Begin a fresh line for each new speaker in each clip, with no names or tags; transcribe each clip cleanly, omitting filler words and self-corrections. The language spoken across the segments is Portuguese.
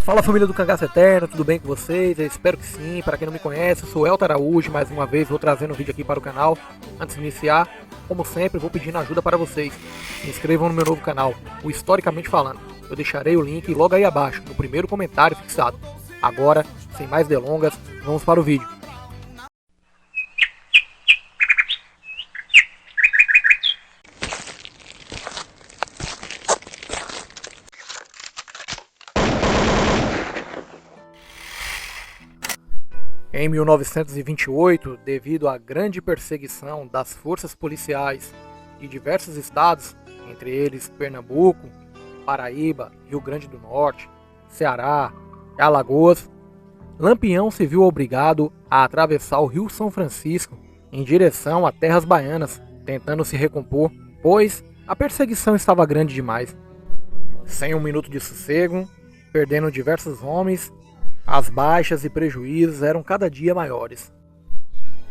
Fala, família do Cangaço Eterno, tudo bem com vocês? Eu espero que sim. Para quem não me conhece, eu sou Elton Araújo, mais uma vez vou trazendo um vídeo aqui para o canal. Antes de iniciar, como sempre, vou pedindo ajuda para vocês. Se inscrevam no meu novo canal, o Historicamente Falando. Eu deixarei o link logo aí abaixo, no primeiro comentário fixado. Agora, sem mais delongas, vamos para o vídeo. Em 1928, devido à grande perseguição das forças policiais de diversos estados, entre eles Pernambuco, Paraíba, Rio Grande do Norte, Ceará e Alagoas, Lampião se viu obrigado a atravessar o Rio São Francisco em direção a terras baianas, tentando se recompor, pois a perseguição estava grande demais. Sem um minuto de sossego, perdendo diversos homens, as baixas e prejuízos eram cada dia maiores.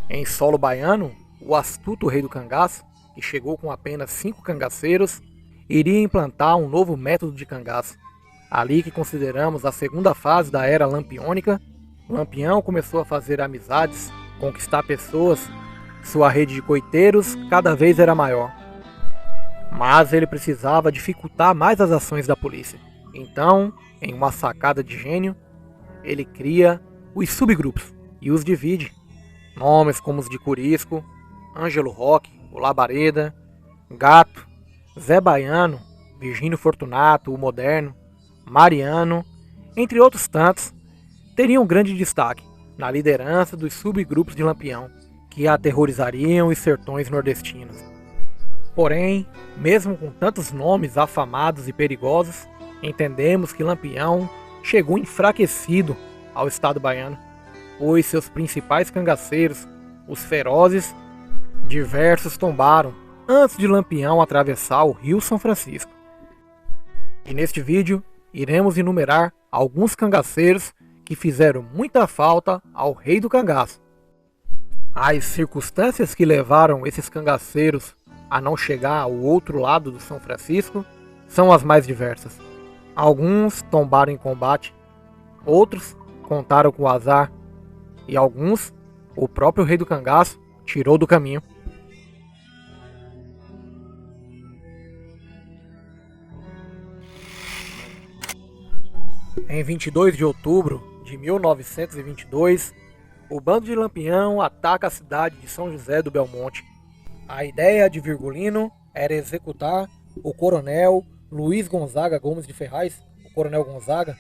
Em solo baiano, o astuto rei do cangaço, que chegou com apenas 5 cangaceiros, iria implantar um novo método de cangaço. Ali que consideramos a segunda fase da era lampiônica, Lampião começou a fazer amizades, conquistar pessoas, sua rede de coiteiros cada vez era maior. Mas ele precisava dificultar mais as ações da polícia. Então, em uma sacada de gênio, ele cria os subgrupos e os divide. Nomes como os de Curisco, Ângelo Roque, o Labareda, Gato, Zé Baiano, Virgínio Fortunato, o Moderno, Mariano, entre outros tantos, teriam grande destaque na liderança dos subgrupos de Lampião, que aterrorizariam os sertões nordestinos. Porém, mesmo com tantos nomes afamados e perigosos, entendemos que Lampião chegou enfraquecido ao estado baiano, pois seus principais cangaceiros, os ferozes, diversos tombaram antes de Lampião atravessar o Rio São Francisco. E neste vídeo, iremos enumerar alguns cangaceiros que fizeram muita falta ao rei do cangaço. As circunstâncias que levaram esses cangaceiros a não chegar ao outro lado do São Francisco são as mais diversas. Alguns tombaram em combate, outros contaram com o azar, e alguns o próprio rei do cangaço tirou do caminho. Em 22 de outubro de 1922, o bando de Lampião ataca a cidade de São José do Belmonte. A ideia de Virgulino era executar o coronel Luiz Gonzaga Gomes de Ferraz, o Coronel Gonzaga,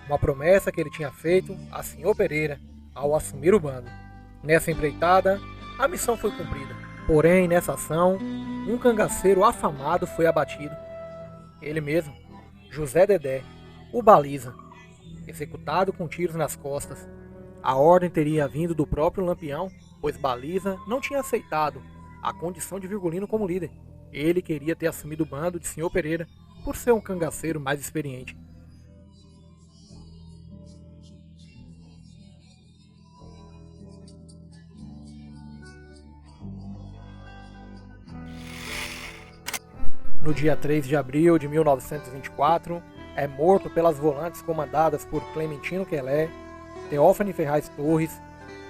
uma promessa que ele tinha feito a Senhor Pereira ao assumir o bando. Nessa empreitada, a missão foi cumprida. Porém, nessa ação, um cangaceiro afamado foi abatido. Ele mesmo, José Dedé, o Baliza, executado com tiros nas costas. A ordem teria vindo do próprio Lampião, pois Baliza não tinha aceitado a condição de Virgulino como líder. Ele queria ter assumido o bando de Senhor Pereira, por ser um cangaceiro mais experiente. No dia 3 de abril de 1924, é morto pelas volantes comandadas por Clementino Quelé, Teófane Ferraz Torres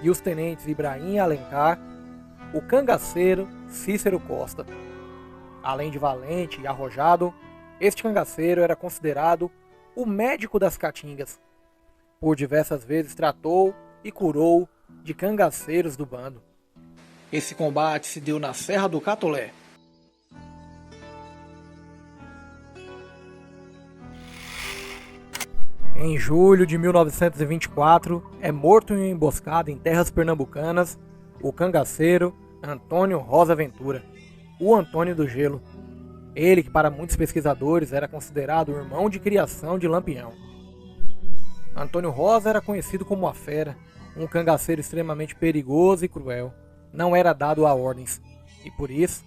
e os tenentes Ibrahim Alencar, o cangaceiro Cícero Costa. Além de valente e arrojado, este cangaceiro era considerado o médico das caatingas. Por diversas vezes tratou e curou de cangaceiros do bando. Esse combate se deu na Serra do Catolé. Em julho de 1924, é morto em uma emboscada em terras pernambucanas o cangaceiro Antônio Rosa Ventura, o Antônio do Gelo. Ele que para muitos pesquisadores era considerado o irmão de criação de Lampião. Antônio Rosa era conhecido como a Fera, um cangaceiro extremamente perigoso e cruel. Não era dado a ordens, e por isso,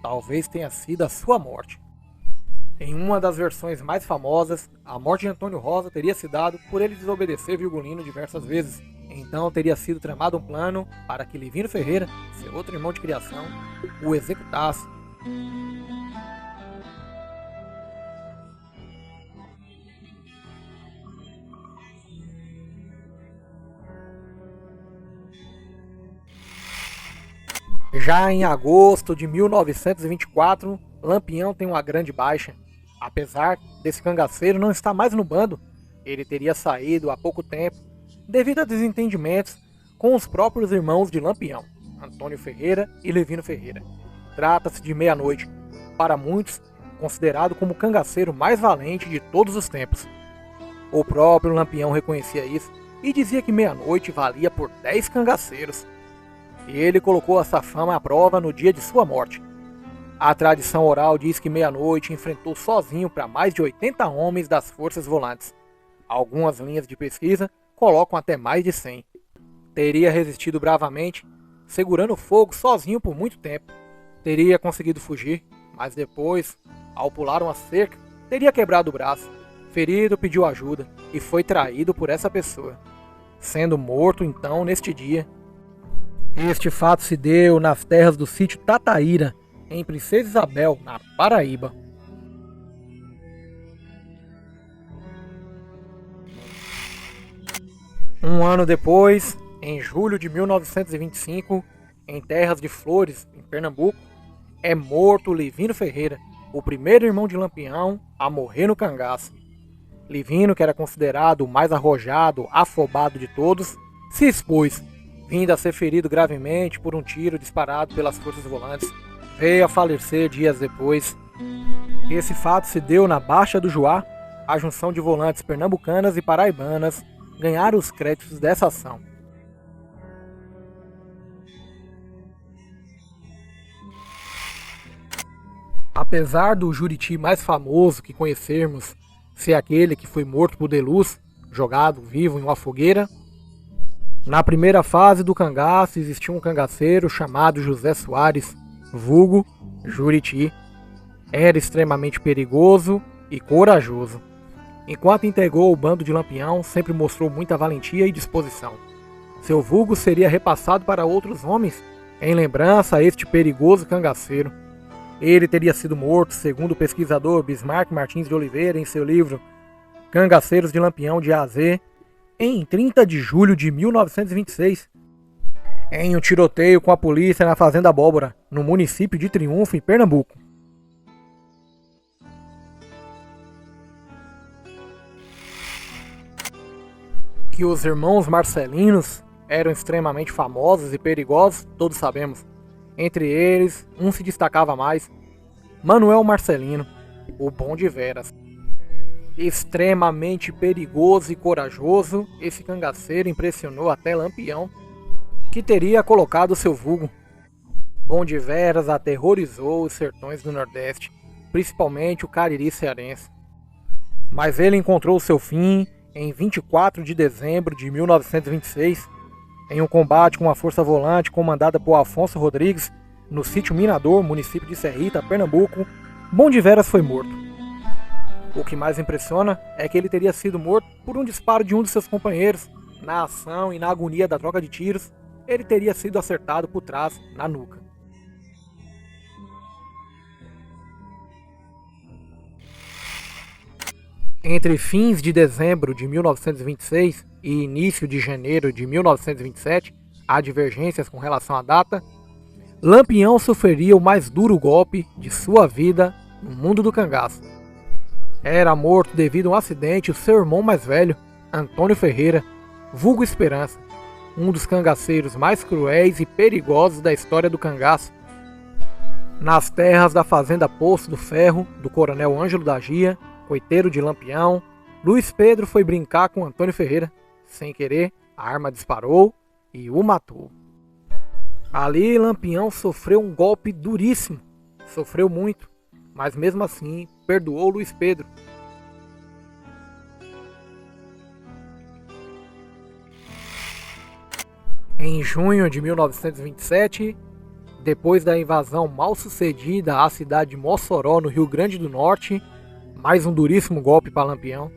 talvez tenha sido a sua morte. Em uma das versões mais famosas, a morte de Antônio Rosa teria se dado por ele desobedecer Virgulino diversas vezes. Então teria sido tramado um plano para que Livino Ferreira, seu outro irmão de criação, o executasse. Já em agosto de 1924, Lampião tem uma grande baixa. Apesar desse cangaceiro não estar mais no bando, ele teria saído há pouco tempo devido a desentendimentos com os próprios irmãos de Lampião, Antônio Ferreira e Levino Ferreira. Trata-se de Meia-Noite, para muitos considerado como o cangaceiro mais valente de todos os tempos. O próprio Lampião reconhecia isso e dizia que Meia-Noite valia por 10 cangaceiros. E ele colocou essa fama à prova no dia de sua morte. A tradição oral diz que Meia-Noite enfrentou sozinho para mais de 80 homens das forças volantes. Algumas linhas de pesquisa colocam até mais de 100. Teria resistido bravamente, segurando fogo sozinho por muito tempo. Teria conseguido fugir, mas depois, ao pular uma cerca, teria quebrado o braço. Ferido, pediu ajuda e foi traído por essa pessoa, sendo morto então neste dia. Este fato se deu nas terras do sítio Tataíra, em Princesa Isabel, na Paraíba. Um ano depois, em julho de 1925, em Terras de Flores, em Pernambuco, é morto Levino Ferreira, o primeiro irmão de Lampião a morrer no cangaço. Levino, que era considerado o mais arrojado, afobado de todos, se expôs, vindo a ser ferido gravemente por um tiro disparado pelas forças volantes. Veio a falecer dias depois. Esse fato se deu na Baixa do Juá. A junção de volantes pernambucanas e paraibanas ganharam os créditos dessa ação. Apesar do Juriti mais famoso que conhecermos ser aquele que foi morto por Deluz, jogado vivo em uma fogueira, na primeira fase do cangaço existia um cangaceiro chamado José Soares, vulgo Juriti. Era extremamente perigoso e corajoso. Enquanto integrou o bando de Lampião, sempre mostrou muita valentia e disposição. Seu vulgo seria repassado para outros homens, em lembrança a este perigoso cangaceiro. Ele teria sido morto, segundo o pesquisador Bismarck Martins de Oliveira, em seu livro Cangaceiros de Lampião de A a Z, em 30 de julho de 1926, em um tiroteio com a polícia na Fazenda Abóbora, no município de Triunfo, em Pernambuco. Que os irmãos Marcelinos eram extremamente famosos e perigosos, todos sabemos. Entre eles, um se destacava mais, Manuel Marcelino, o Bom de Veras. Extremamente perigoso e corajoso, esse cangaceiro impressionou até Lampião, que teria colocado seu vulgo. Bom de Veras aterrorizou os sertões do Nordeste, principalmente o Cariri cearense. Mas ele encontrou seu fim em 24 de dezembro de 1926, em um combate com uma força volante comandada por Afonso Rodrigues, no sítio Minador, município de Serrita, Pernambuco. Bom de Veras foi morto. O que mais impressiona é que ele teria sido morto por um disparo de um de seus companheiros. Na ação e na agonia da troca de tiros, ele teria sido acertado por trás, na nuca. Entre fins de dezembro de 1926 e início de janeiro de 1927, há divergências com relação à data, Lampião sofreria o mais duro golpe de sua vida no mundo do cangaço. Era morto devido a um acidente o seu irmão mais velho, Antônio Ferreira, vulgo Esperança, um dos cangaceiros mais cruéis e perigosos da história do cangaço. Nas terras da fazenda Poço do Ferro, do coronel Ângelo da Gia, coiteiro de Lampião, Luiz Pedro foi brincar com Antônio Ferreira. Sem querer, a arma disparou e o matou. Ali, Lampião sofreu um golpe duríssimo. Sofreu muito, mas mesmo assim, perdoou Luiz Pedro. Em junho de 1927, depois da invasão mal sucedida à cidade de Mossoró, no Rio Grande do Norte, mais um duríssimo golpe para Lampião.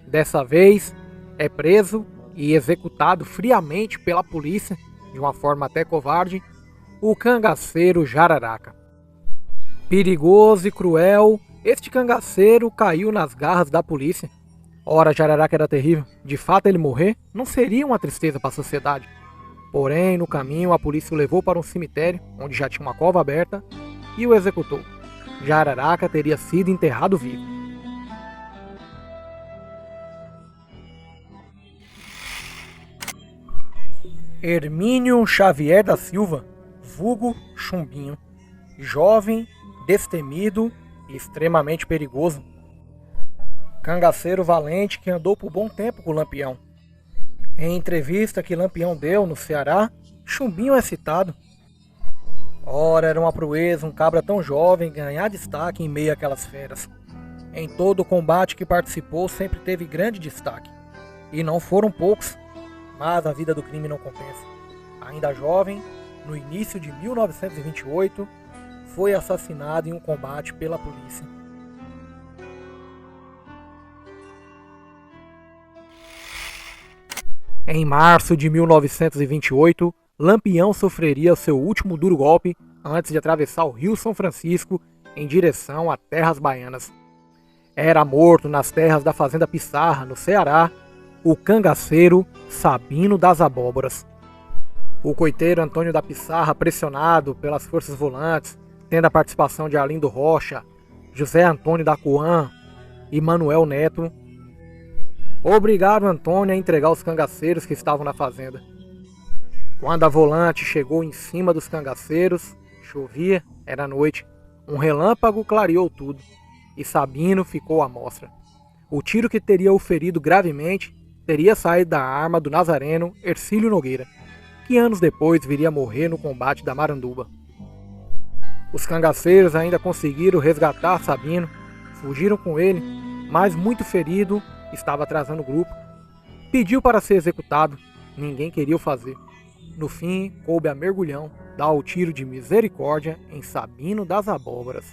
Dessa vez, é preso e executado friamente pela polícia, de uma forma até covarde, o cangaceiro Jararaca. Perigoso e cruel, este cangaceiro caiu nas garras da polícia. Ora, Jararaca era terrível. De fato, ele morrer não seria uma tristeza para a sociedade, Porém, no caminho, a polícia o levou para um cemitério, onde já tinha uma cova aberta, e o executou. Jararaca teria sido enterrado vivo. Hermínio Xavier da Silva, vulgo Chumbinho, jovem, destemido e extremamente perigoso. Cangaceiro valente que andou por bom tempo com Lampião. Em entrevista que Lampião deu no Ceará, Chumbinho é citado. Ora, era uma proeza um cabra tão jovem ganhar destaque em meio àquelas feras. Em todo o combate que participou sempre teve grande destaque. E não foram poucos, mas a vida do crime não compensa. Ainda jovem, no início de 1928, foi assassinado em um combate pela polícia. Em março de 1928, Lampião sofreria seu último duro golpe antes de atravessar o Rio São Francisco em direção a terras baianas. Era morto nas terras da fazenda Pissarra, no Ceará, o cangaceiro Sabino das Abóboras. O coiteiro Antônio da Pissarra, pressionado pelas forças volantes, tendo a participação de Arlindo Rocha, José Antônio da Coan e Manuel Neto, obrigaram Antônio a entregar os cangaceiros que estavam na fazenda. Quando a volante chegou em cima dos cangaceiros, chovia, era noite, um relâmpago clareou tudo, e Sabino ficou à mostra. O tiro que teria o ferido gravemente teria saído da arma do nazareno Hercílio Nogueira, que anos depois viria a morrer no combate da Maranduba. Os cangaceiros ainda conseguiram resgatar Sabino, fugiram com ele, mas muito ferido, estava atrasando o grupo. Pediu para ser executado, ninguém queria o fazer. No fim, coube a Mergulhão dar o tiro de misericórdia em Sabino das Abóboras.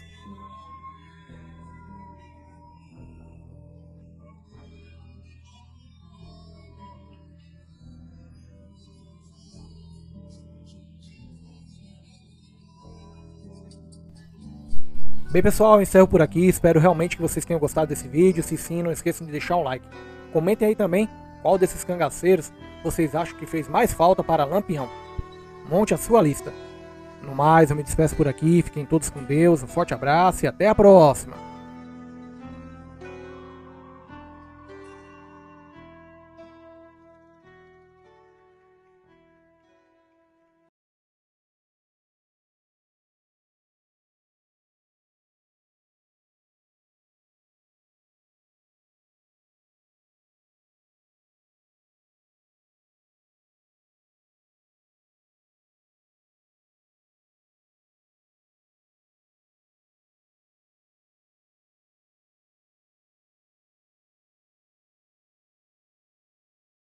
Bem pessoal, eu encerro por aqui, espero realmente que vocês tenham gostado desse vídeo. Se sim, não esqueçam de deixar um like. Comentem aí também qual desses cangaceiros vocês acham que fez mais falta para Lampião. Monte a sua lista. No mais, eu me despeço por aqui, fiquem todos com Deus, um forte abraço e até a próxima!